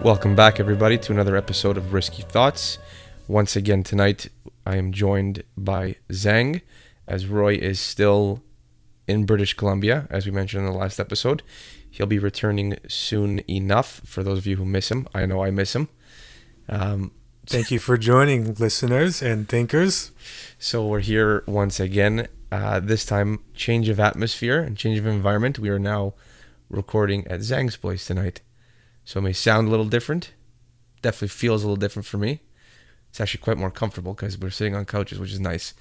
Welcome back, everybody, to another episode of Risky Thoughts. Once again, tonight, I am joined by Zhang, as Roy is still in British Columbia, as we mentioned in the last episode. He'll be returning soon enough, for those of you who miss him. I know I miss him. Thank you for joining, listeners and thinkers. So we're here once again. This time, change of atmosphere and change of environment. We are now recording at Zhang's place tonight. So it may sound a little different. Definitely feels a little different for me. It's actually quite more comfortable because we're sitting on couches, which is nice.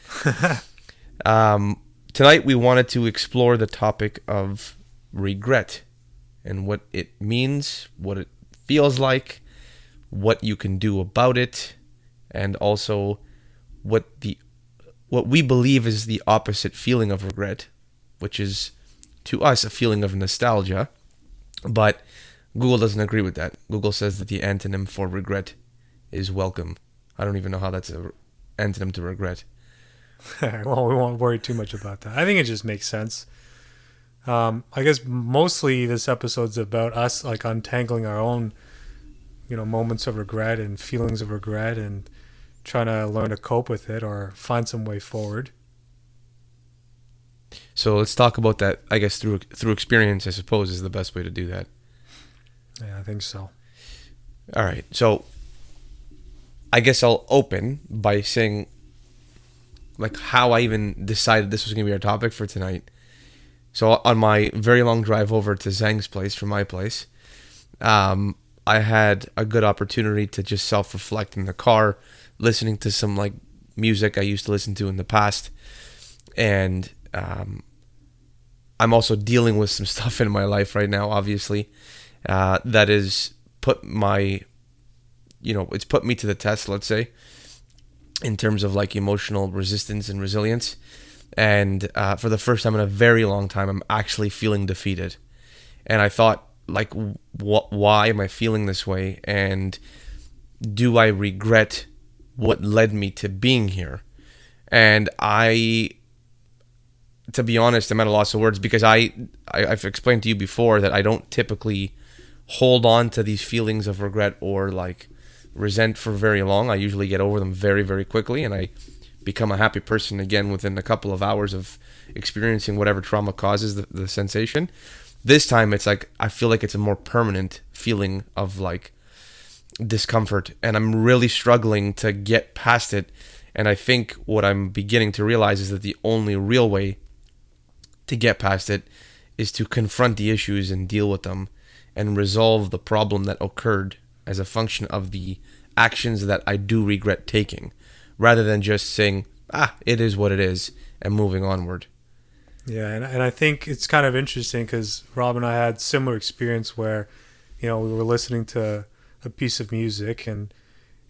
Tonight we wanted to explore the topic of regret and what it means, what it feels like, what you can do about it, and also what we believe is the opposite feeling of regret, which is to us a feeling of nostalgia. But Google doesn't agree with that. Google says that the antonym for regret is welcome. I don't even know how that's an antonym to regret. Well, we won't worry too much about that. I think it just makes sense. I guess mostly this episode's about us like untangling our own, moments of regret and feelings of regret and trying to learn to cope with it or find some way forward. So let's talk about that. I guess through experience, I suppose, is the best way to do that. Yeah, I think so. All right. So I guess I'll open by saying like how I even decided this was going to be our topic for tonight. So on my very long drive over to Zhang's place from my place, I had a good opportunity to just self-reflect in the car, listening to some like music I used to listen to in the past. And I'm also dealing with some stuff in my life right now, obviously, that is put my, it's put me to the test, let's say, in terms of like emotional resistance and resilience. And for the first time in a very long time, I'm actually feeling defeated. And I thought, like, why am I feeling this way? And do I regret what led me to being here? And to be honest, I'm at a loss of words because I've explained to you before that I don't typically hold on to these feelings of regret or like resent for very long. I usually get over them very, very quickly, and I become a happy person again within a couple of hours of experiencing whatever trauma causes the sensation. This time it's like I feel like it's a more permanent feeling of like discomfort, and I'm really struggling to get past it. And I think what I'm beginning to realize is that the only real way to get past it is to confront the issues and deal with them and resolve the problem that occurred as a function of the actions that I do regret taking, rather than just saying, it is what it is, and moving onward. Yeah, and I think it's kind of interesting because Rob and I had similar experience where, we were listening to a piece of music and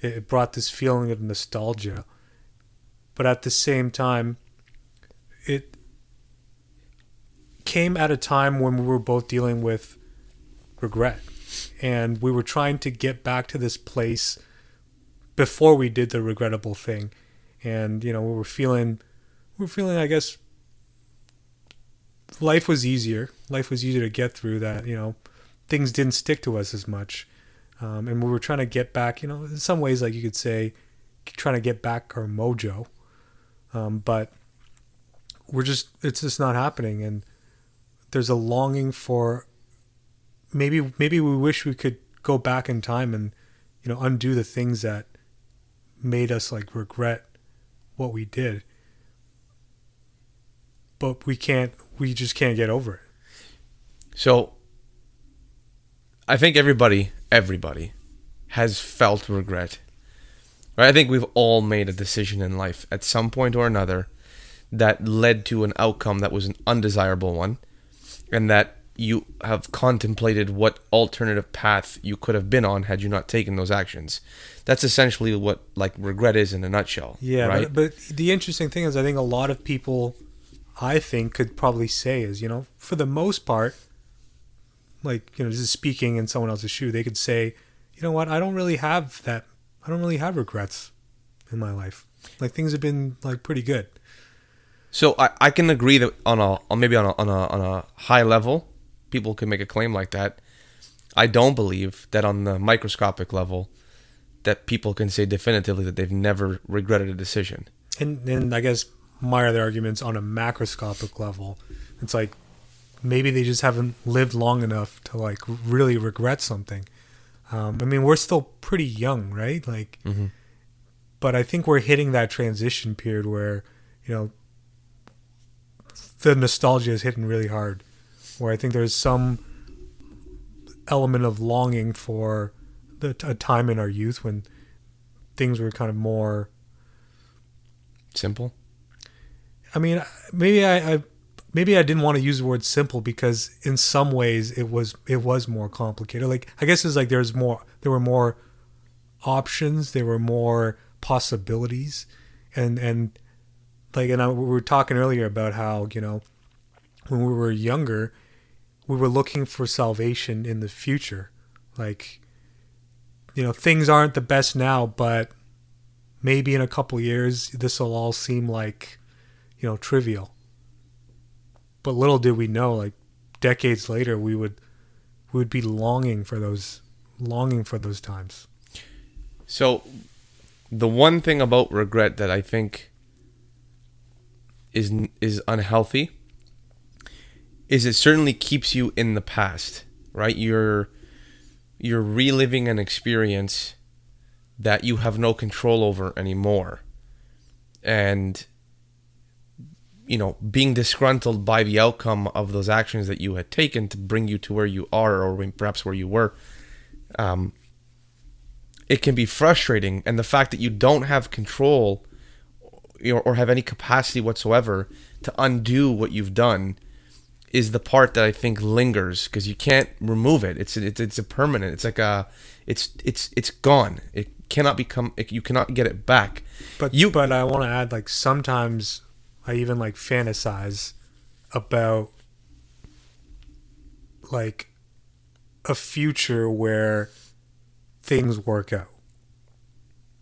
it brought this feeling of nostalgia. But at the same time, it came at a time when we were both dealing with regret. And we were trying to get back to this place before we did the regrettable thing. And, we were feeling, I guess, life was easier. Life was easier to get through that, things didn't stick to us as much. And we were trying to get back, in some ways, like you could say, trying to get back our mojo. But it's just not happening. And there's a longing for, maybe we wish we could go back in time and, undo the things that made us like regret what we did. But we just can't get over it. So I think everybody has felt regret. Right? I think we've all made a decision in life at some point or another that led to an outcome that was an undesirable one, and that you have contemplated what alternative path you could have been on had you not taken those actions. That's essentially what like regret is in a nutshell. Yeah, right? but the interesting thing is I think a lot of people, I think, could probably say is, for the most part, like, just speaking in someone else's shoe, they could say, you know what, I don't really have regrets in my life. Like, things have been like pretty good. So I can agree that on a high level, people can make a claim like that. I don't believe that on the microscopic level that people can say definitively that they've never regretted a decision. And I guess my other arguments on a macroscopic level, it's like maybe they just haven't lived long enough to like really regret something. I mean, we're still pretty young, right? Like, but I think we're hitting that transition period where, you know, the nostalgia is hitting really hard. Where I think there's some element of longing for a time in our youth when things were kind of more simple. I mean, maybe I didn't want to use the word simple because in some ways it was more complicated. Like I guess it's like there were more options, there were more possibilities, and we were talking earlier about how, you know, when we were younger, we were looking for salvation in the future. Like, you know, things aren't the best now, but maybe in a couple years this will all seem like, you know, trivial. But little did we know, like decades later, we would be longing for those times. So, the one thing about regret that I think is unhealthy is it certainly keeps you in the past, right? You're reliving an experience that you have no control over anymore, and you know, being disgruntled by the outcome of those actions that you had taken to bring you to where you are, or perhaps where you were, it can be frustrating. And the fact that you don't have control or have any capacity whatsoever to undo what you've done is the part that I think lingers, because you can't remove it. It's a permanent. It's like it's gone. It cannot become. You cannot get it back. But I want to add, like, sometimes I even like fantasize about like a future where things work out.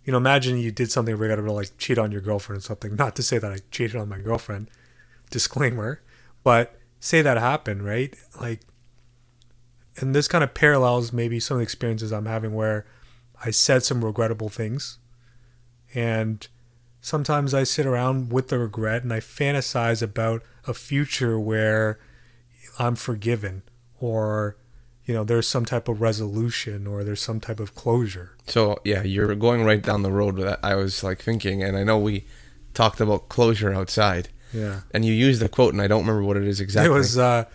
You know, imagine you did something regrettable, like cheat on your girlfriend or something. Not to say that I cheated on my girlfriend, disclaimer, but say that happened, right? Like, and this kind of parallels maybe some of the experiences I'm having where I said some regrettable things, and sometimes I sit around with the regret and I fantasize about a future where I'm forgiven, or, you know, there's some type of resolution, or there's some type of closure. So, yeah, you're going right down the road that I was like thinking, and I know we talked about closure outside. Yeah. And you used the quote, and I don't remember what it is exactly. It was, and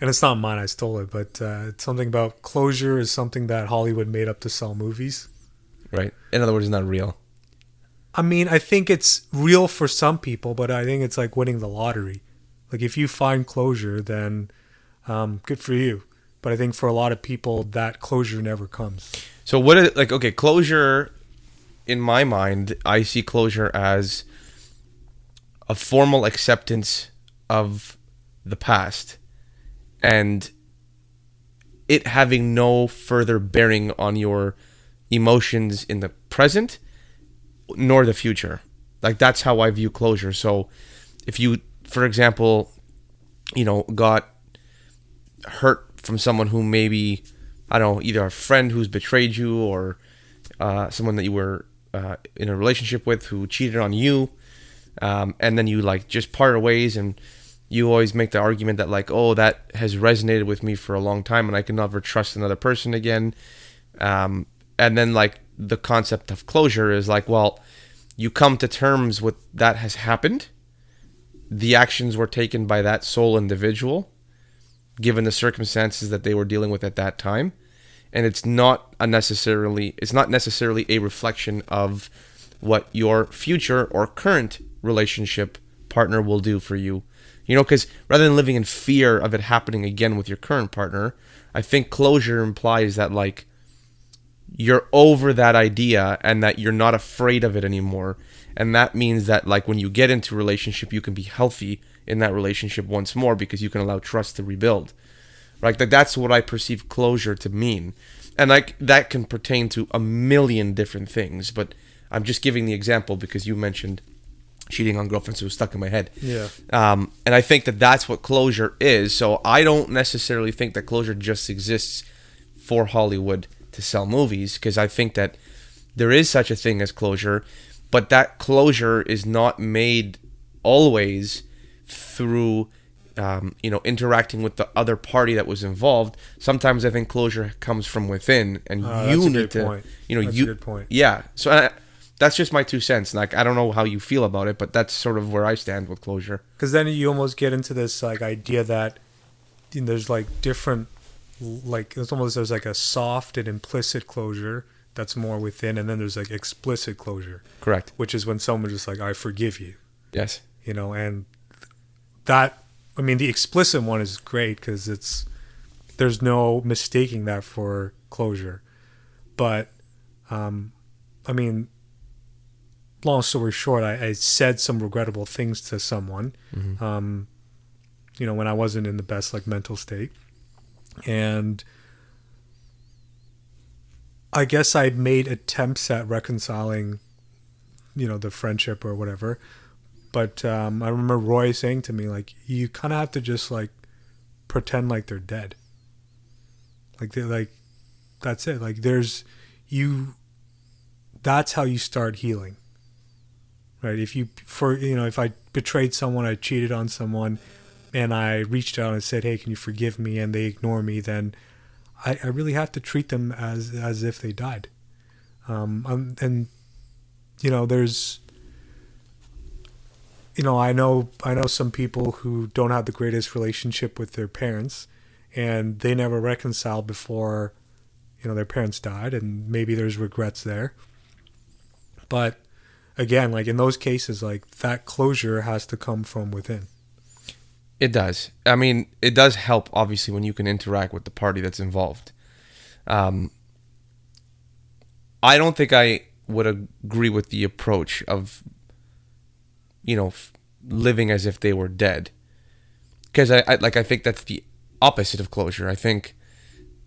it's not mine, I stole it, but it's something about closure is something that Hollywood made up to sell movies. Right. In other words, it's not real. I mean, I think it's real for some people, but I think it's like winning the lottery. Like, if you find closure, then good for you. But I think for a lot of people, that closure never comes. So what is it, like, okay, closure, in my mind, I see closure as a formal acceptance of the past and it having no further bearing on your emotions in the present nor the future. Like, that's how I view closure. So if you, for example, you know, got hurt from someone who maybe, I don't know, either a friend who's betrayed you, or someone that you were in a relationship with who cheated on you, and then you like just parted ways, and you always make the argument that like, oh, that has resonated with me for a long time and I can never trust another person again. And then like the concept of closure is like, well, you come to terms with that has happened. The actions were taken by that sole individual, given the circumstances that they were dealing with at that time. And it's not necessarily a reflection of what your future or current relationship partner will do for you. You know, because rather than living in fear of it happening again with your current partner, I think closure implies that like you're over that idea and that you're not afraid of it anymore. And that means that like when you get into a relationship, you can be healthy in that relationship once more because you can allow trust to rebuild. Right? That's what I perceive closure to mean. And like that can pertain to a million different things, but I'm just giving the example because you mentioned cheating on girlfriends, so it was stuck in my head. Yeah. And I think that that's what closure is. So I don't necessarily think that closure just exists for Hollywood to sell movies, because I think that there is such a thing as closure, but that closure is not made always through interacting with the other party that was involved. Sometimes I think closure comes from within, and you need to, point. That's a good point. Yeah. So that's just my 2 cents. Like, I don't know how you feel about it, but that's sort of where I stand with closure. Because then you almost get into this like idea that there's like different, like there's like a soft and implicit closure that's more within, and then there's like explicit closure. Correct. Which is when someone's just like, I forgive you. Yes. And that, I mean, the explicit one is great because there's no mistaking that for closure. But, I mean, long story short, I said some regrettable things to someone, when I wasn't in the best like mental state. And I guess I made attempts at reconciling, the friendship or whatever. But I remember Roy saying to me, like, you kind of have to just, like, pretend like they're dead. Like, that's it. Like, that's how you start healing. Right? If I betrayed someone, I cheated on someone, and I reached out and said, hey, can you forgive me? And they ignore me, then I really have to treat them as if they died. There's... I know some people who don't have the greatest relationship with their parents, and they never reconciled before, their parents died, and maybe there's regrets there. But again, like in those cases, like that closure has to come from within. It does. I mean, it does help, obviously, when you can interact with the party that's involved. I don't think I would agree with the approach of living as if they were dead, because I think that's the opposite of closure. I think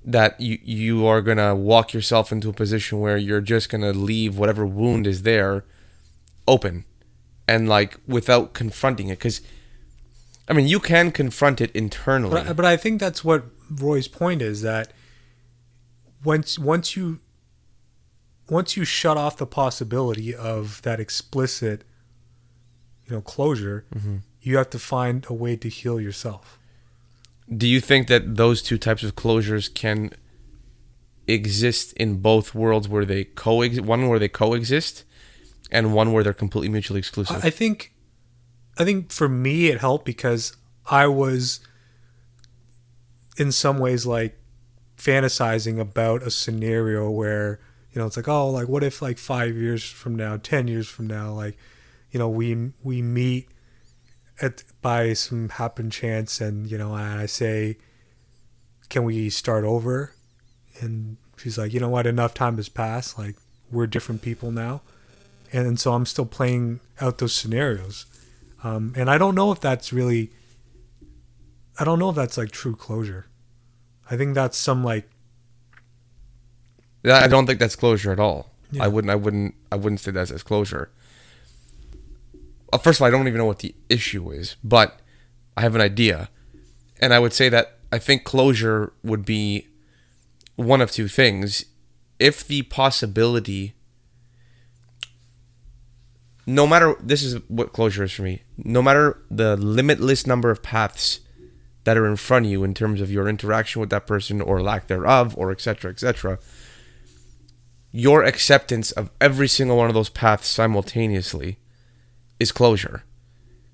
that you are gonna walk yourself into a position where you're just gonna leave whatever wound is there open, and like without confronting it. Because I mean, you can confront it internally, but I think that's what Roy's point is, that once you shut off the possibility of that explicit closure, you have to find a way to heal yourself. Do you think that those two types of closures can exist in both worlds, where they one where they coexist and one where they're completely mutually exclusive? I think for me it helped because I was in some ways like fantasizing about a scenario where it's like, oh, like what if like 5 years from now, 10 years from now, like we meet by some happen chance, and and I say, can we start over? And she's like, you know what, enough time has passed, like we're different people now. And so I'm still playing out those scenarios, and I don't know if that's like true closure. I think that's some like, I don't think that's closure at all. Yeah. I wouldn't say that's as closure. First of all, I don't even know what the issue is, but I have an idea. And I would say that I think closure would be one of two things. If the possibility, this is what closure is for me, no matter the limitless number of paths that are in front of you in terms of your interaction with that person or lack thereof, or etc., your acceptance of every single one of those paths simultaneously is closure.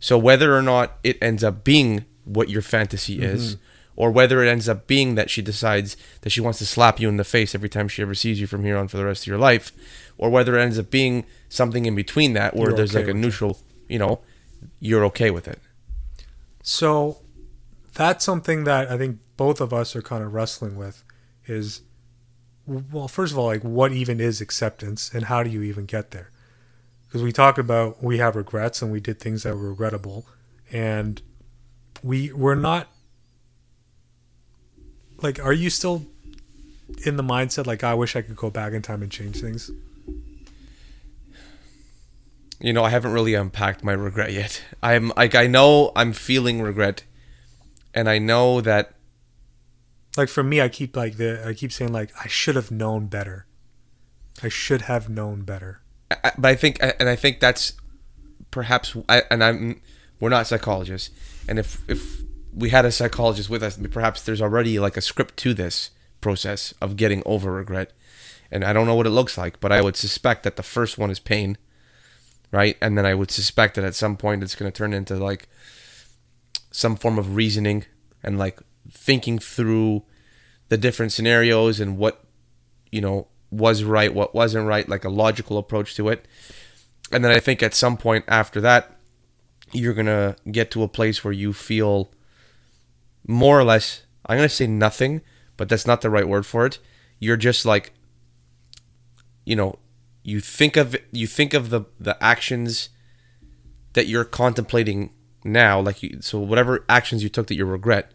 So whether or not it ends up being what your fantasy is, or whether it ends up being that she decides that she wants to slap you in the face every time she ever sees you from here on for the rest of your life, or whether it ends up being something in between that, where there's like a neutral, you're okay with it. So that's something that I think both of us are kind of wrestling with, is, well, first of all, like what even is acceptance, and how do you even get there? Because we talk about, we have regrets and we did things that were regrettable, and we're not, like, are you still in the mindset like, I wish I could go back in time and change things? I haven't really unpacked my regret yet. I know I'm feeling regret, and I know that Like for me, I keep saying like I should have known better. I should have known better. But I think that's perhaps, we're not psychologists, and if we had a psychologist with us, perhaps there's already like a script to this process of getting over regret, and I don't know what it looks like, but I would suspect that the first one is pain, right? And then I would suspect that at some point it's going to turn into like some form of reasoning and like thinking through the different scenarios and what, was right, what wasn't right, like a logical approach to it. And then I think at some point after that, you're going to get to a place where you feel more or less, I'm going to say nothing, but that's not the right word for it. You're just like, you think of the actions that you're contemplating now, so whatever actions you took that you regret,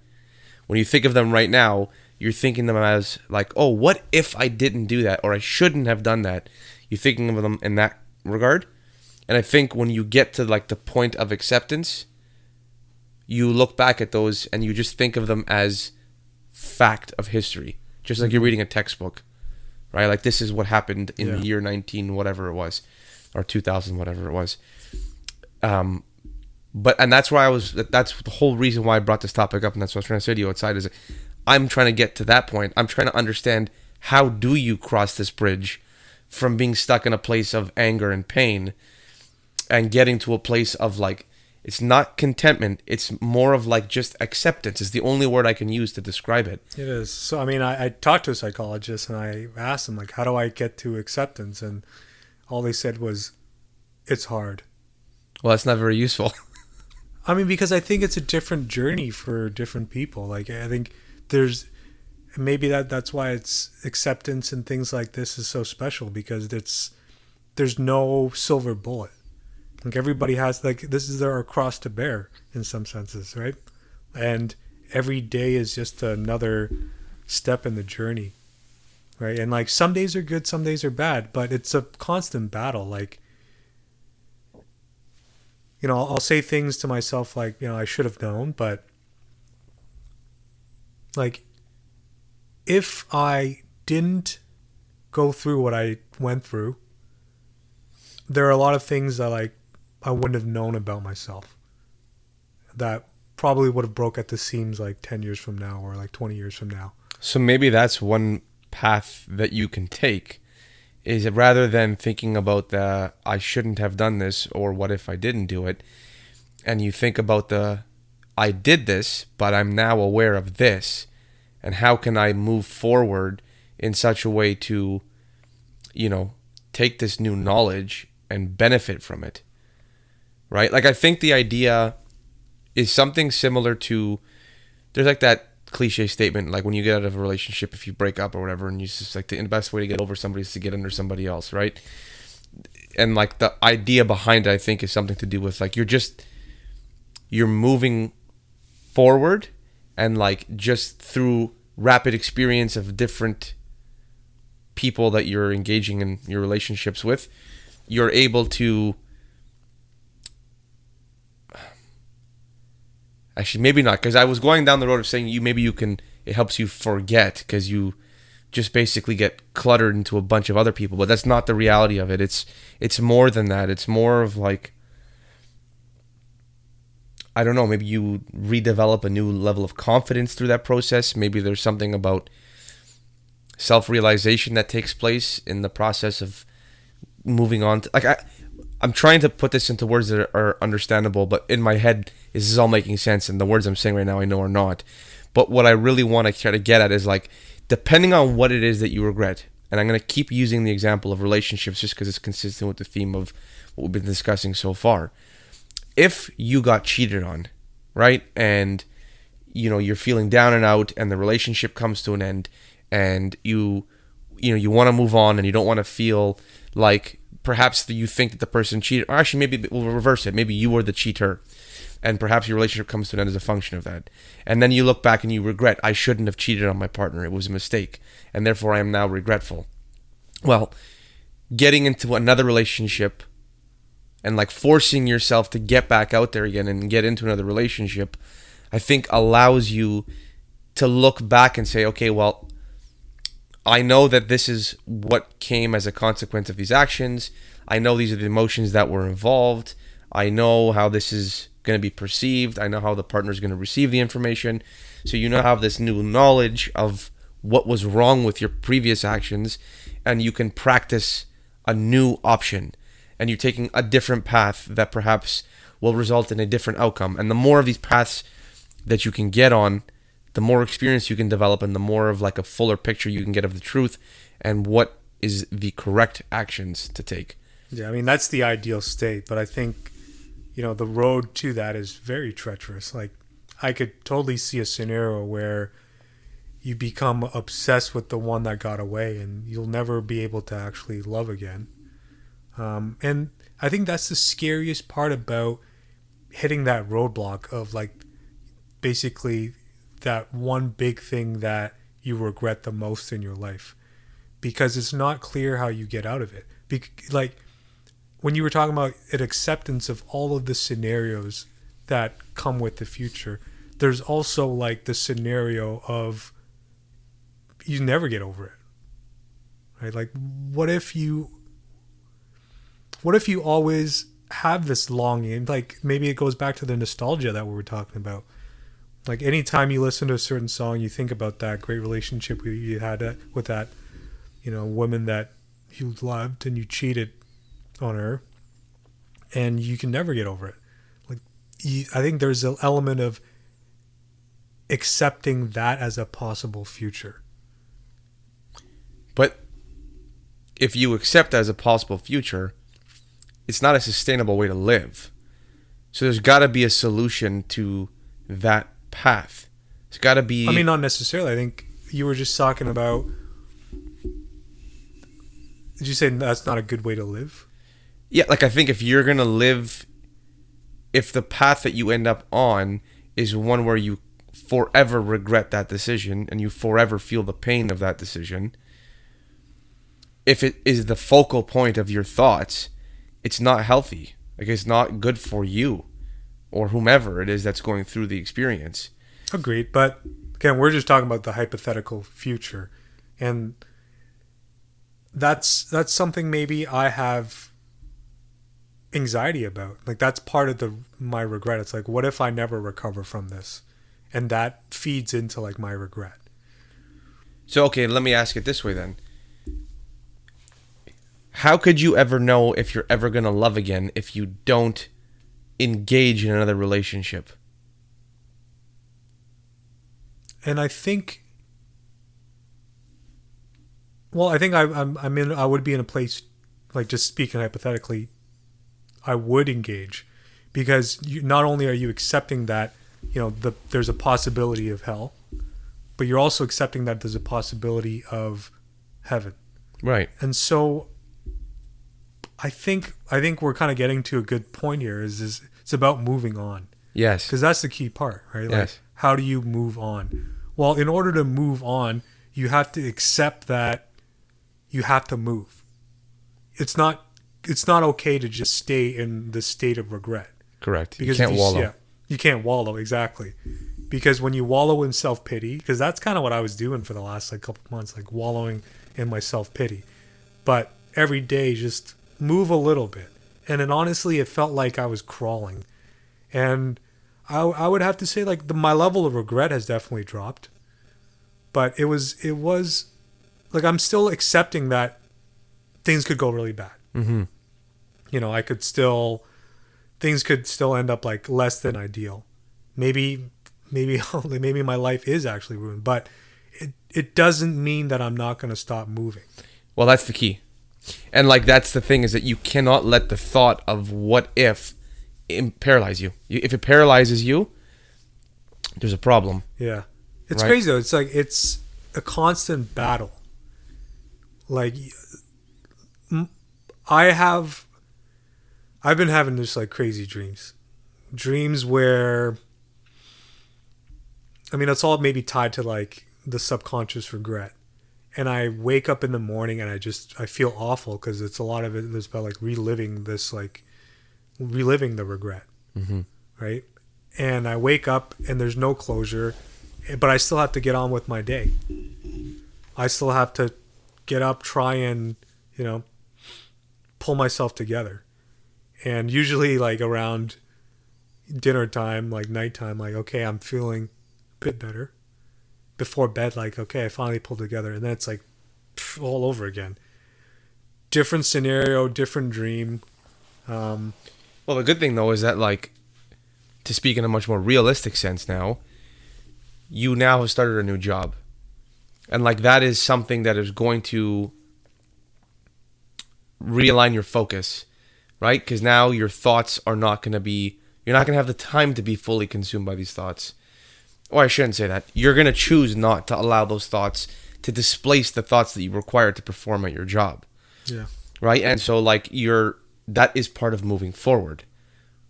when you think of them right now, you're thinking them as like, oh, what if I didn't do that, or I shouldn't have done that? You're thinking of them in that regard. And I think when you get to like the point of acceptance, you look back at those and you just think of them as fact of history, just like you're reading a textbook, right? Like this is what happened in the year 19 whatever it was, or 2000 whatever it was. And that's where that's the whole reason why I brought this topic up, and that's what I was trying to say to you outside, is I'm trying to get to that point. I'm trying to understand, how do you cross this bridge from being stuck in a place of anger and pain and getting to a place of like, it's not contentment, it's more of like just acceptance is the only word I can use to describe it. It is. So, I mean, I talked to a psychologist and I asked them, like, how do I get to acceptance? And all they said was, it's hard. Well, that's not very useful. I mean, because I think it's a different journey for different people. Like, I think maybe that's why it's acceptance and things like this is so special, because there's no silver bullet. Like everybody has, like, this is their cross to bear in some senses, right? And every day is just another step in the journey, right? And like some days are good, some days are bad, but it's a constant battle. Like, I'll say things to myself like, I should have known, but like, if I didn't go through what I went through, there are a lot of things that like I wouldn't have known about myself that probably would have broke at the seams like 10 years from now or like 20 years from now. So maybe that's one path that you can take, is rather than thinking about the I shouldn't have done this or what if I didn't do it, and you think about the I did this, but I'm now aware of this, and how can I move forward in such a way to, take this new knowledge and benefit from it, right? Like, I think the idea is something similar to, there's like that cliche statement, like when you get out of a relationship, if you break up or whatever, and you just like the best way to get over somebody is to get under somebody else, right? And like the idea behind it, I think, is something to do with like you're moving forward, and like just through rapid experience of different people that you're engaging in your relationships with, you're able to, actually maybe not, because I was going down the road of saying it helps you forget because you just basically get cluttered into a bunch of other people, but that's not the reality of it. It's more than that. It's more of like, I don't know, maybe you redevelop a new level of confidence through that process. Maybe there's something about self-realization that takes place in the process of moving on to, like, I'm trying to put this into words that are understandable, but in my head, this is all making sense, and the words I'm saying right now I know are not. But what I really want to try to get at is like, depending on what it is that you regret, and I'm going to keep using the example of relationships just because it's consistent with the theme of what we've been discussing so far. If you got cheated on, right, and you're feeling down and out, and the relationship comes to an end, and you want to move on, and you don't want to feel like perhaps you think that the person cheated, or actually maybe we'll reverse it. Maybe you were the cheater, and perhaps your relationship comes to an end as a function of that. And then you look back and you regret, I shouldn't have cheated on my partner. It was a mistake, and therefore I am now regretful. Well, getting into another relationship and like forcing yourself to get back out there again and get into another relationship, I think allows you to look back and say, okay, well, I know that this is what came as a consequence of these actions. I know these are the emotions that were involved. I know how this is going to be perceived. I know how the partner is going to receive the information. So you now have this new knowledge of what was wrong with your previous actions, and you can practice a new option. And you're taking a different path that perhaps will result in a different outcome. And the more of these paths that you can get on, the more experience you can develop, and the more of like a fuller picture you can get of the truth and what is the correct actions to take. Yeah, I mean, that's the ideal state, but I think, the road to that is very treacherous. Like, I could totally see a scenario where you become obsessed with the one that got away and you'll never be able to actually love again. And I think that's the scariest part about hitting that roadblock of, like, basically that one big thing that you regret the most in your life, because it's not clear how you get out of it. Like, when you were talking about an acceptance of all of the scenarios that come with the future, there's also like the scenario of you never get over it, right? Like, what if you always have this longing? Like, maybe it goes back to the nostalgia that we were talking about. Like, anytime you listen to a certain song, you think about that great relationship you had with that, woman that you loved, and you cheated on her, and you can never get over it. Like, I think there's an element of accepting that as a possible future. But if you accept as a possible future, it's not a sustainable way to live. So there's got to be a solution to that path. It's got to be... I mean, not necessarily. I think you were just talking about... Did you say that's not a good way to live? Yeah, like, I think if you're going to live... If the path that you end up on is one where you forever regret that decision and you forever feel the pain of that decision, if it is the focal point of your thoughts, it's not healthy. Like, it's not good for you or whomever it is that's going through the experience. Agreed. But again, we're just talking about the hypothetical future. And that's something maybe I have anxiety about. Like, that's part of my regret. It's like, what if I never recover from this? And that feeds into like my regret. So, okay, let me ask it this way then. How could you ever know if you're ever going to love again if you don't engage in another relationship? And I think, I think I would be in a place, like, just speaking hypothetically, I would engage, because not only are you accepting that, there's a possibility of hell, but you're also accepting that there's a possibility of heaven. Right. And so I think we're kind of getting to a good point here. Is it's about moving on. Yes. Because that's the key part, right? Like, yes. How do you move on? Well, in order to move on, you have to accept that you have to move. It's not okay to just stay in the state of regret. Correct. Because you can't wallow. Yeah, you can't wallow, exactly. Because when you wallow in self-pity, because that's kind of what I was doing for the last couple of months, like wallowing in my self-pity. But every day, just move a little bit. And then honestly, it felt like I was crawling. And I would have to say, like, my level of regret has definitely dropped. But it was like, I'm still accepting that things could go really bad. Mm-hmm. Things could still end up like less than ideal. Maybe my life is actually ruined, but it doesn't mean that I'm not going to stop moving. Well, that's the key. And like, that's the thing, is that you cannot let the thought of what if paralyze you. If it paralyzes you, there's a problem. Yeah. It's right? Crazy though. It's like, it's a constant battle. Like, I've been having this like crazy dreams where, I mean, it's all maybe tied to like the subconscious regret. And I wake up in the morning and I feel awful, because it's a lot of it is about like reliving the regret. Mm-hmm. Right. And I wake up and there's no closure, but I still have to get on with my day. I still have to get up, try and, you know, pull myself together. And usually, like, around dinner time, like nighttime, like, okay, I'm feeling a bit better. Before bed, like, okay, I finally pulled together. And then it's like all over again. Different scenario, different dream. Well, the good thing though is that, like, to speak in a much more realistic sense now, you now have started a new job. And, like, that is something that is going to realign your focus, right? Because now your thoughts are not going to be, you're not going to have the time to be fully consumed by these thoughts. Or I shouldn't say that. You're going to choose not to allow those thoughts to displace the thoughts that you require to perform at your job. Yeah. Right? And so, like, that is part of moving forward,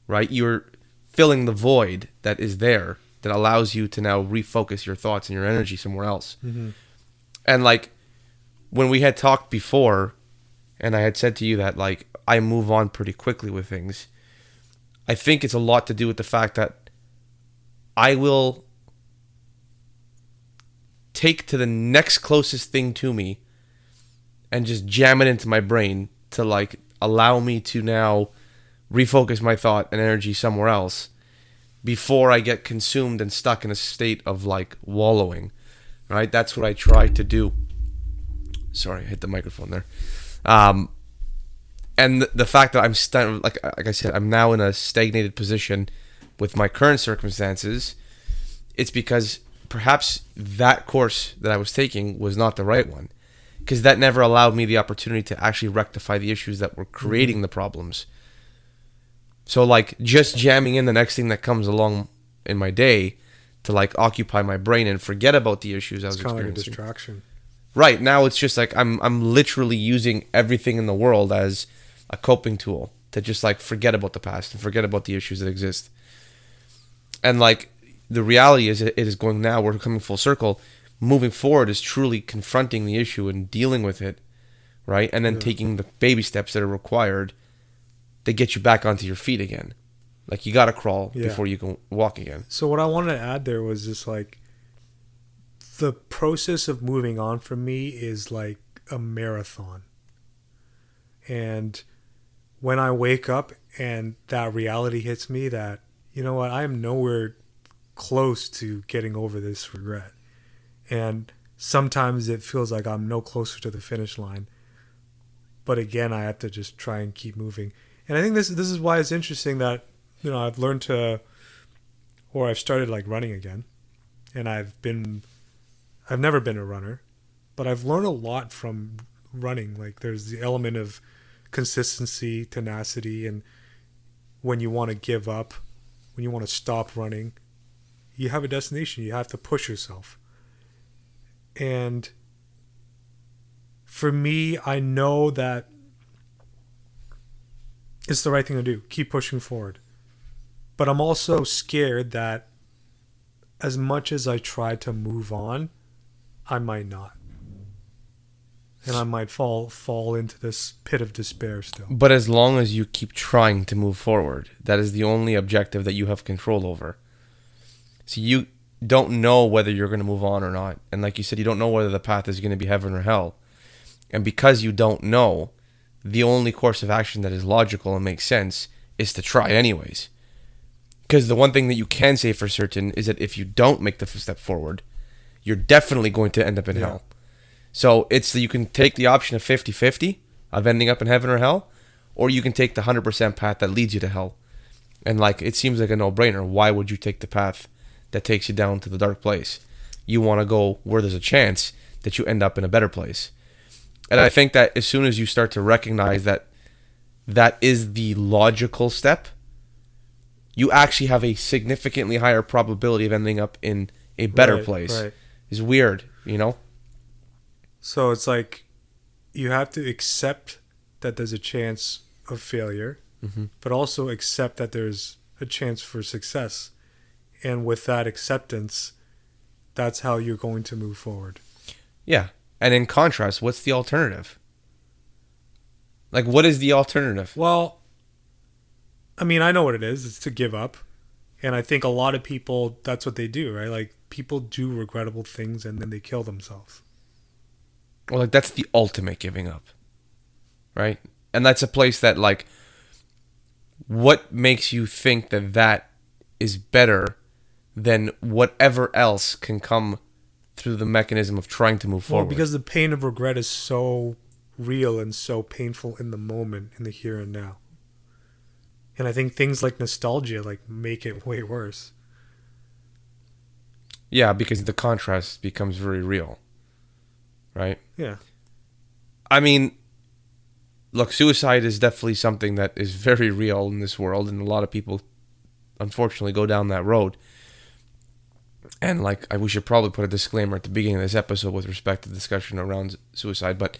right? You're filling the void that is there that allows you to now refocus your thoughts and your energy somewhere else. Mm-hmm. And, like, when we had talked before, and I had said to you that, like, I move on pretty quickly with things, I think it's a lot to do with the fact that I will take to the next closest thing to me and just jam it into my brain to, like, allow me to now refocus my thought and energy somewhere else before I get consumed and stuck in a state of, like, wallowing. Right? That's what I try to do. Sorry, I hit the microphone there. And the fact that I'm like I said, I'm now in a stagnated position with my current circumstances. It's because perhaps that course that I was taking was not the right one, because that never allowed me the opportunity to actually rectify the issues that were creating the problems. So, like, just jamming in the next thing that comes along in my day to, like, occupy my brain and forget about the issues I was experiencing. It's kind of like a distraction. Right, now it's just like I'm literally using everything in the world as a coping tool to just, like, forget about the past and forget about the issues that exist. And, like, the reality is it is going now, we're coming full circle. Moving forward is truly confronting the issue and dealing with it, right? And then taking the baby steps that are required to get you back onto your feet again. Like, you got to crawl before you can walk again. So what I wanted to add there was just, like, the process of moving on for me is like a marathon. And when I wake up and that reality hits me that, you know what, I am nowhere close to getting over this regret. And sometimes it feels like I'm no closer to the finish line. But again, I have to just try and keep moving. And I think this is why it's interesting that, you know, I've learned to, or I've started, like, running again. And I've never been a runner, but I've learned a lot from running. Like, there's the element of consistency, tenacity, and when you want to give up, when you want to stop running, you have a destination. You have to push yourself. And for me, I know that it's the right thing to do. Keep pushing forward. But I'm also scared that as much as I try to move on, I might not. And I might fall into this pit of despair still. But as long as you keep trying to move forward, that is the only objective that you have control over. So you don't know whether you're going to move on or not. And like you said, you don't know whether the path is going to be heaven or hell. And because you don't know, the only course of action that is logical and makes sense is to try anyways. Because the one thing that you can say for certain is that if you don't make the step forward, you're definitely going to end up in hell. So it's that you can take the option of 50-50 of ending up in heaven or hell, or you can take the 100% path that leads you to hell. And, like, it seems like a no-brainer. Why would you take the path that takes you down to the dark place? You want to go where there's a chance that you end up in a better place. And I think that as soon as you start to recognize that that is the logical step, you actually have a significantly higher probability of ending up in a better place. Right. It's weird, you know? So it's like you have to accept that there's a chance of failure, but also accept that there's a chance for success. And with that acceptance, that's how you're going to move forward. Yeah. And in contrast, what's the alternative? Like, what is the alternative? Well, I mean, I know what it is. It's to give up. And I think a lot of people, that's what they do, right? Like, people do regrettable things and then they kill themselves. Well, like that's the ultimate giving up, right? And that's a place that like, what makes you think that that is better than whatever else can come through the mechanism of trying to move forward? Well, because the pain of regret is so real and so painful in the moment, in the here and now. And I think things like nostalgia like make it way worse. Yeah, because the contrast becomes very real, right? Yeah. I mean, look, suicide is definitely something that is very real in this world, and a lot of people, unfortunately, go down that road. And like, we should probably put a disclaimer at the beginning of this episode with respect to the discussion around suicide, but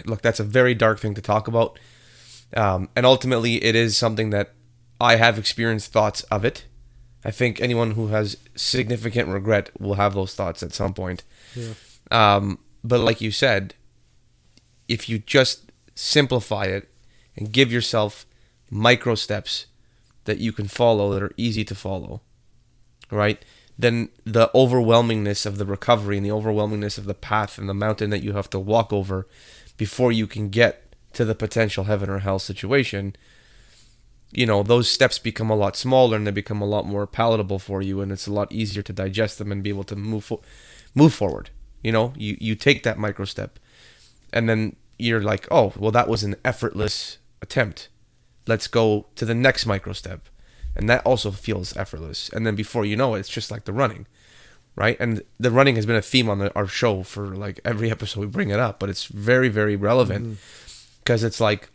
look, that's a very dark thing to talk about, and ultimately, it is something that I have experienced thoughts of it. I think anyone who has significant regret will have those thoughts at some point. Yeah. But like you said, if you just simplify it and give yourself micro steps that you can follow that are easy to follow, right? Then the overwhelmingness of the recovery and the overwhelmingness of the path and the mountain that you have to walk over before you can get to the potential heaven or hell situation, you know, those steps become a lot smaller and they become a lot more palatable for you, and it's a lot easier to digest them and be able to move forward. You know, you take that micro step and then you're like, oh, well, that was an effortless attempt. Let's go to the next micro step. And that also feels effortless. And then before you know it, it's just like the running, right? And the running has been a theme on our show for like every episode we bring it up, but it's very, very relevant because it's like,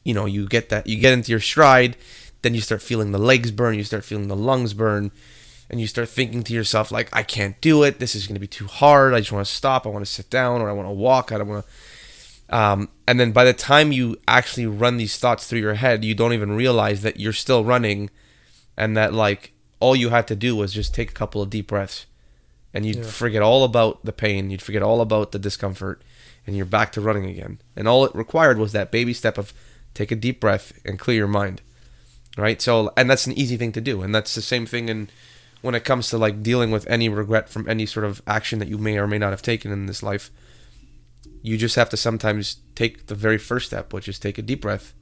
you know, you get into your stride, then you start feeling the legs burn, you start feeling the lungs burn, and you start thinking to yourself, like, I can't do it. This is going to be too hard. I just want to stop. I want to sit down, or I want to walk. I don't want to. And then by the time you actually run these thoughts through your head, you don't even realize that you're still running, and that like all you had to do was just take a couple of deep breaths, and you'd forget all about the pain. You'd forget all about the discomfort, and you're back to running again. And all it required was that baby step of take a deep breath and clear your mind, right? So, and that's an easy thing to do, and that's the same thing when it comes to like dealing with any regret from any sort of action that you may or may not have taken in this life. You just have to sometimes take the very first step, which is take a deep breath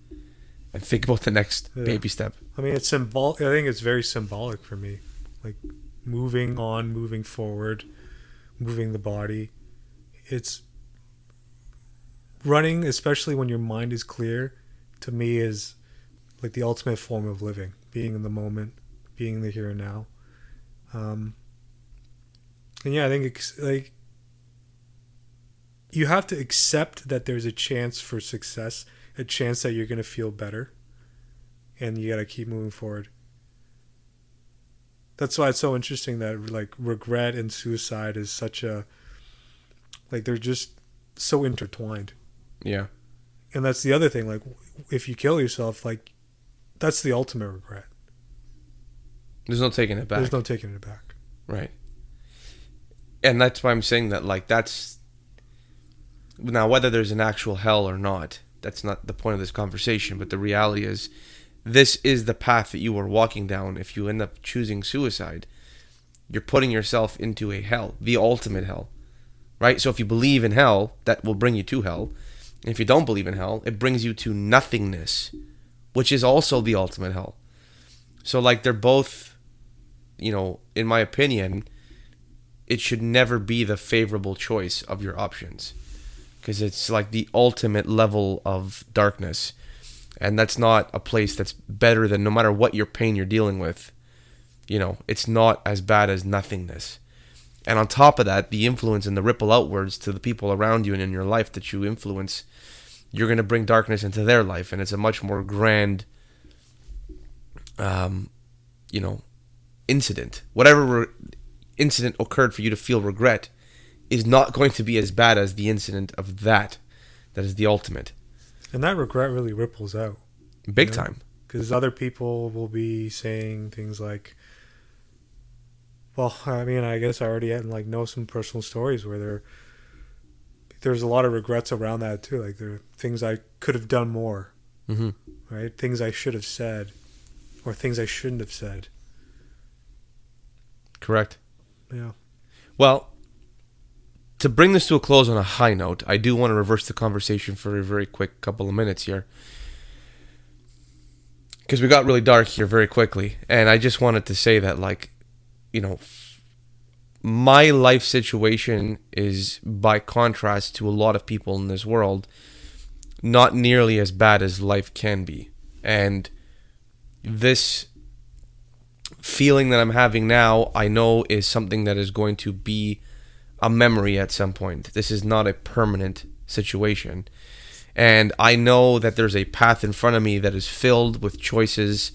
and think about the next baby step. I mean, it's symbolic. I think it's very symbolic for me, like moving on, moving forward, moving the body. It's running, especially when your mind is clear, to me is like the ultimate form of living, being in the moment, being in the here and now. And yeah, I think it's like you have to accept that there's a chance for success, a chance that you're going to feel better, and you got to keep moving forward. That's why it's so interesting that like regret and suicide is such a, like they're just so intertwined. Yeah. And that's the other thing, like if you kill yourself, like that's the ultimate regret. There's no taking it back. There's no taking it back. Right. And that's why I'm saying that, like, that's... Now, whether there's an actual hell or not, that's not the point of this conversation, but the reality is, this is the path that you are walking down. If you end up choosing suicide, you're putting yourself into a hell, the ultimate hell, right? So if you believe in hell, that will bring you to hell. And if you don't believe in hell, it brings you to nothingness, which is also the ultimate hell. So, like, they're both, you know, in my opinion, it should never be the favorable choice of your options, because it's like the ultimate level of darkness, and that's not a place that's better than, no matter what your pain you're dealing with, you know, it's not as bad as nothingness. And on top of that, the influence and the ripple outwards to the people around you and in your life that you influence, you're going to bring darkness into their life, and it's a much more grand, you know, incident. Whatever incident occurred for you to feel regret is not going to be as bad as the incident of that is the ultimate. And that regret really ripples out. Big time. Because other people will be saying things like, well, I mean, I guess I already had, like, know some personal stories where there's a lot of regrets around that too. Like, there are things I could have done more, Mm-hmm. right? Things I should have said or things I shouldn't have said. Correct. Yeah. Well, to bring this to a close on a high note, I do want to reverse the conversation for a very quick couple of minutes here. Because we got really dark here very quickly. And I just wanted to say that, like, you know, my life situation is, by contrast to a lot of people in this world, not nearly as bad as life can be. And this feeling that I'm having now, I know is something that is going to be a memory at some point. This is not a permanent situation. And I know that there's a path in front of me that is filled with choices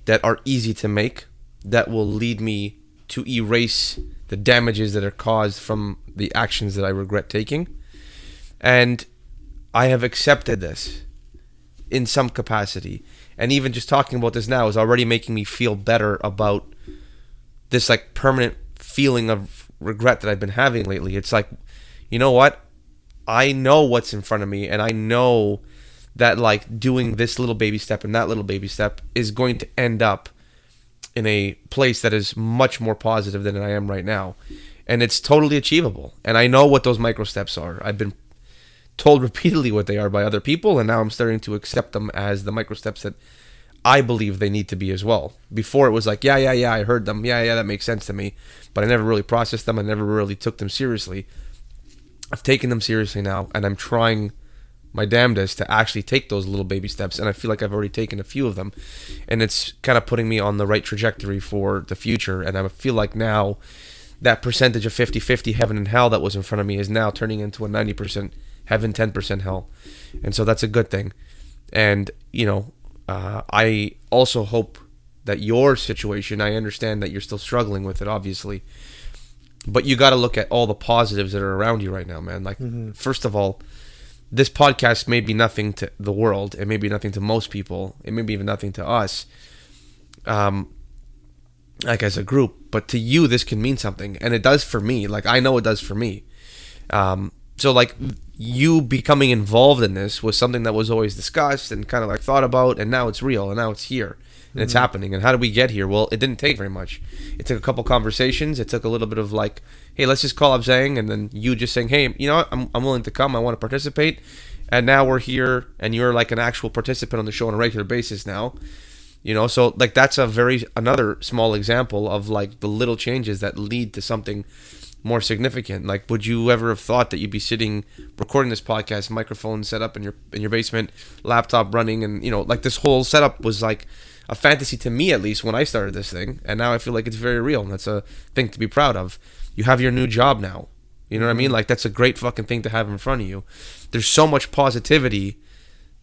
that are easy to make, that will lead me to erase the damages that are caused from the actions that I regret taking. And I have accepted this in some capacity. And even just talking about this now is already making me feel better about this, like, permanent feeling of regret that I've been having lately. It's like, you know what? I know what's in front of me, and I know that, like, doing this little baby step and that little baby step is going to end up in a place that is much more positive than I am right now. And it's totally achievable. And I know what those micro steps are. I've been told repeatedly what they are by other people, and now I'm starting to accept them as the micro steps that I believe they need to be as well. Before it was like, yeah, I heard them. Yeah, that makes sense to me. But I never really processed them. I never really took them seriously. I've taken them seriously now, and I'm trying my damnedest to actually take those little baby steps, and I feel like I've already taken a few of them, and it's kind of putting me on the right trajectory for the future. And I feel like now that percentage of 50-50 heaven and hell that was in front of me is now turning into a 90% heaven, 10% hell. And so that's a good thing. And, you know, I also hope that your situation, I understand that you're still struggling with it, obviously, but you got to look at all the positives that are around you right now, man. Like, first of all, this podcast may be nothing to the world. It may be nothing to most people. It may be even nothing to us, like, as a group. But to you, this can mean something. And it does for me. Like, I know it does for me. So, like, you becoming involved in this was something that was always discussed and kind of, like, thought about. And now it's real. And now it's here. And it's happening. And how did we get here? Well, it didn't take very much. It took a couple conversations. It took a little bit of, like, hey, let's just call up Zhang, and then you just saying, hey, you know what, I'm willing to come. I want to participate. And now we're here, and you're like an actual participant on the show on a regular basis now. You know, so, like, that's another small example of, like, the little changes that lead to something more significant. Like, would you ever have thought that you'd be sitting recording this podcast, microphone set up in your basement, laptop running, and, you know, like, this whole setup was like a fantasy to me, at least, when I started this thing. And now I feel like it's very real, and that's a thing to be proud of. You have your new job now. You know what I mean? Like, that's a great fucking thing to have in front of you. There's so much positivity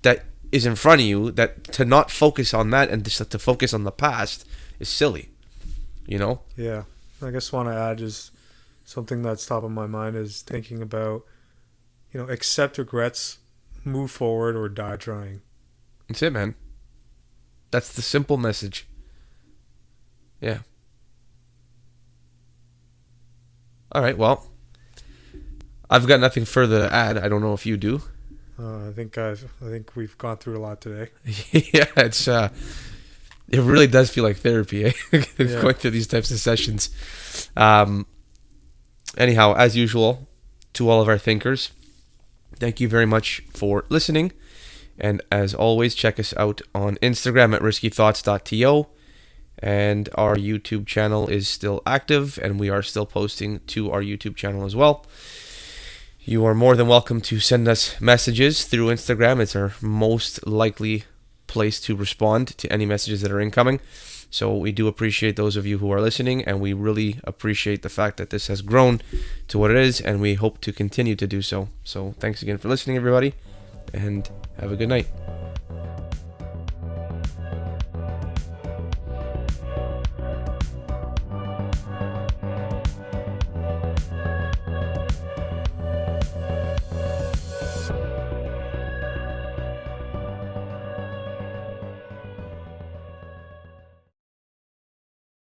that is in front of you that to not focus on that and just to focus on the past is silly. You know? Yeah. I guess want to add is something that's top of my mind is thinking about, you know, accept regrets, move forward, or die trying. That's it, man. That's the simple message. Yeah. All right, well, I've got nothing further to add. I don't know if you do. I think we've gone through a lot today. Yeah, it really does feel like therapy, eh? Going through these types of sessions. Anyhow, as usual, to all of our thinkers, thank you very much for listening. And as always, check us out on Instagram at riskythoughts.to. And our YouTube channel is still active, and we are still posting to our YouTube channel as well. You are more than welcome to send us messages through Instagram. It's our most likely place to respond to any messages that are incoming. So we do appreciate those of you who are listening, and we really appreciate the fact that this has grown to what it is, and we hope to continue to do so. So thanks again for listening, everybody, and have a good night.